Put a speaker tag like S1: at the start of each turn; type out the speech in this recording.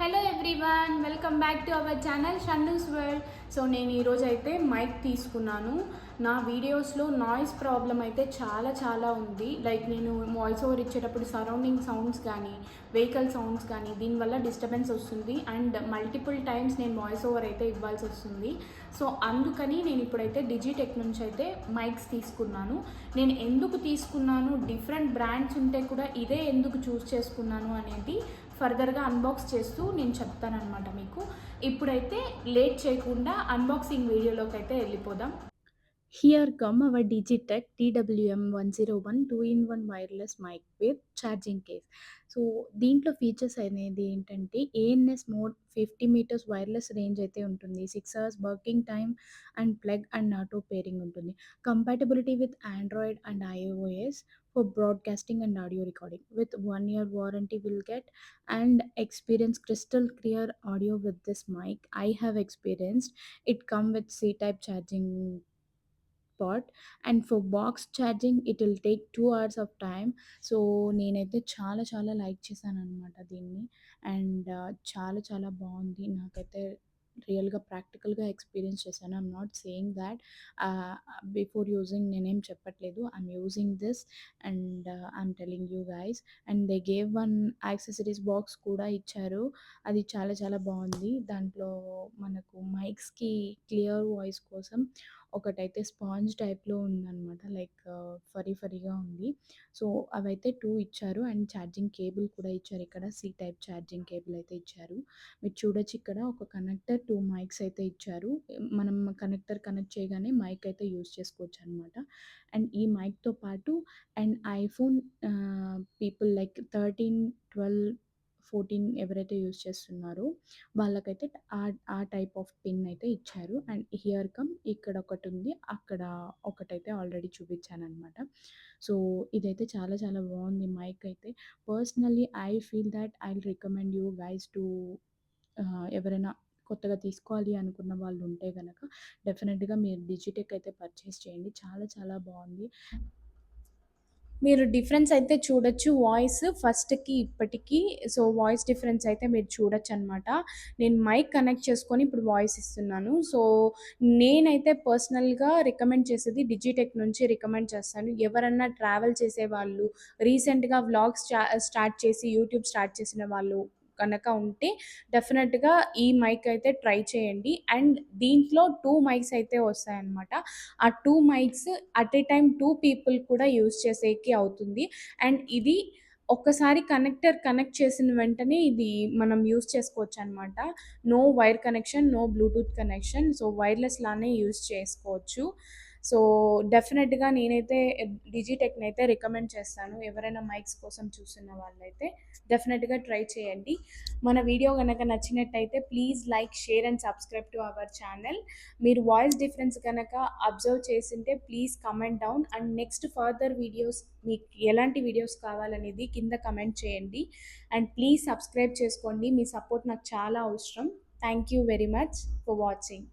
S1: Hello everyone, welcome back to our channel Shannu's world. So నేను ఈరోజు అయితే మైక్ తీసుకున్నాను. నా వీడియోస్లో నాయిస్ ప్రాబ్లం అయితే చాలా ఉంది. లైక్ నేను వాయిస్ ఓవర్ ఇచ్చేటప్పుడు సరౌండింగ్ సౌండ్స్ కానీ, వెహికల్ సౌండ్స్ కానీ దీనివల్ల డిస్టర్బెన్స్ వస్తుంది. అండ్ మల్టిపుల్ టైమ్స్ నేను వాయిస్ ఓవర్ అయితే ఇవ్వాల్సి వస్తుంది. సో అందుకని నేను ఇప్పుడైతే డిజిటెక్ నుంచి అయితే మైక్స్ తీసుకున్నాను. నేను ఎందుకు తీసుకున్నాను, డిఫరెంట్ బ్రాండ్స్ ఉంటే కూడా ఇదే ఎందుకు చూస్ చేసుకున్నాను అనేది ఫర్దర్గా అన్బాక్స్ చేస్తూ నేను చెప్తానన్నమాట మీకు. ఇప్పుడైతే లేట్ చేయకుండా అన్బాక్సింగ్ వీడియోలోకి అయితే వెళ్ళిపోదాం.
S2: Here come our Digitech TWM101 2-in-1 wireless mic with charging case. So దీంట్లో ఫీచర్స్ అనేది ఏంటంటే ANS mode 50 metres wireless range అయితే ఉంటుంది. 6 hours working time and plug and auto pairing ఉంటుంది. Compatibility with Android and iOS for broadcasting and audio recording. With 1 year warranty will get and experience crystal clear audio with this mic. I have experienced it come with C-type charging port and for box charging it will take 2 hours of time. So నేనైతే చాలా like చేశాననమాట దీన్ని. And చాలా బావుంది. నాకైతే రియల్‌గా ప్రాక్టికల్‌గా experience చేశాను. I'm not saying thought before using నేనేం చెప్పట్లేదు. I'm using this and I'm telling you guys. And they gave one accessories box కూడా ఇచ్చారు. అది చాలా బావుంది. దాంట్లో మనకు మైక్స్‌కి క్లియర్ వాయిస్ కోసం ఒకటైతే స్పాంజ్ టైప్‌లో ఉందనమాట. లైక్ ఫర్రీగా ఉంది. సో అవైతే 2 ఇచ్చారు. అండ్ ఛార్జింగ్ కేబుల్ కూడా ఇచ్చారు. ఇక్కడ సి టైప్ ఛార్జింగ్ కేబుల్ అయితే ఇచ్చారు. మీరు చూడొచ్చు, ఇక్కడ ఒక కనెక్టర్, 2 మైక్స్ అయితే ఇచ్చారు. మనం కనెక్టర్ కనెక్ట్ చేయగానే మైక్ అయితే యూజ్ చేసుకోవచ్చనమాట. అండ్ ఈ మైక్‌తో పాటు అండ్ ఐఫోన్ పీపుల్ లైక్ 13, 12, 14 ఎవరైతే యూజ్ చేస్తున్నారో వాళ్ళకైతే ఆ టైప్ ఆఫ్ పిన్ అయితే ఇచ్చారు. అండ్ హియర్ కమ్ ఇక్కడ ఒకటుంది. అక్కడ ఒకటైతే ఆల్రెడీ చూపించాననమాట. సో ఇదైతే చాలా బావుంది మైక్ అయితే. Personally I feel thought I will recommend you guys to ఎవరైనా కొత్తగా తీసుకోవాలి అనుకున్న వాళ్ళు ఉంటే గనక డెఫినిట్‌గా మీరు డిజిటెక్ అయితే పర్చేస్ చేయండి. చాలా బావుంది.
S1: మీరు డిఫరెన్స్ అయితే చూడొచ్చు వాయిస్ ఫస్ట్‌కి ఇప్పటికి. సో వాయిస్ డిఫరెన్స్ అయితే మీరు చూడొచ్చనమాట. నేను మైక్ కనెక్ట్ చేసుకొని ఇప్పుడు వాయిస్ ఇస్తున్నాను. సో నేనైతే పర్సనల్‌గా రికమెండ్ చేసేది డిజిటెక్ నుంచి రికమెండ్ చేస్తాను. ఎవరన్నా ట్రావెల్ చేసేవాళ్ళు, రీసెంట్‌గా వ్లాగ్స్ స్టార్ట్ చేసి యూట్యూబ్ స్టార్ట్ చేసిన వాళ్ళు గనక ఉంటే డెఫినెట్‌గా ఈ మైక్ అయితే ట్రై చేయండి. అండ్ దీంట్లో 2 మైక్స్ అయితే వస్తాయన్నమాట. ఆ 2 mics at a time 2 people కూడా యూజ్ చేసేకి అవుతుంది. అండ్ ఇది ఒక్కసారి కనెక్టర్ కనెక్ట్ చేసిన వెంటనే ఇది మనం యూజ్ చేసుకోవచ్చనమాట. No wire connection, no Bluetooth connection. So wireless లానే యూజ్ చేసుకోవచ్చు. సో డెఫినెట్‌గా నేనైతే డిజిటెక్‌నైతే రికమెండ్ చేస్తాను. ఎవరైనా మైక్స్ కోసం చూస్తున్న వాళ్ళైతే డెఫినెట్‌గా ట్రై చేయండి. మన వీడియో గనక నచ్చినట్టయితే please like, share and subscribe to our channel. మీరు వాయిస్ డిఫరెన్స్ కనుక అబ్జర్వ్ చేసుంటే please comment down. And next further videos మీకు ఎలాంటి వీడియోస్ కావాలనేది కింద కమెంట్ చేయండి. అండ్ ప్లీజ్ సబ్స్క్రైబ్ చేసుకోండి. మీ సపోర్ట్ నాకు చాలా అవసరం. Thank you very much for watching.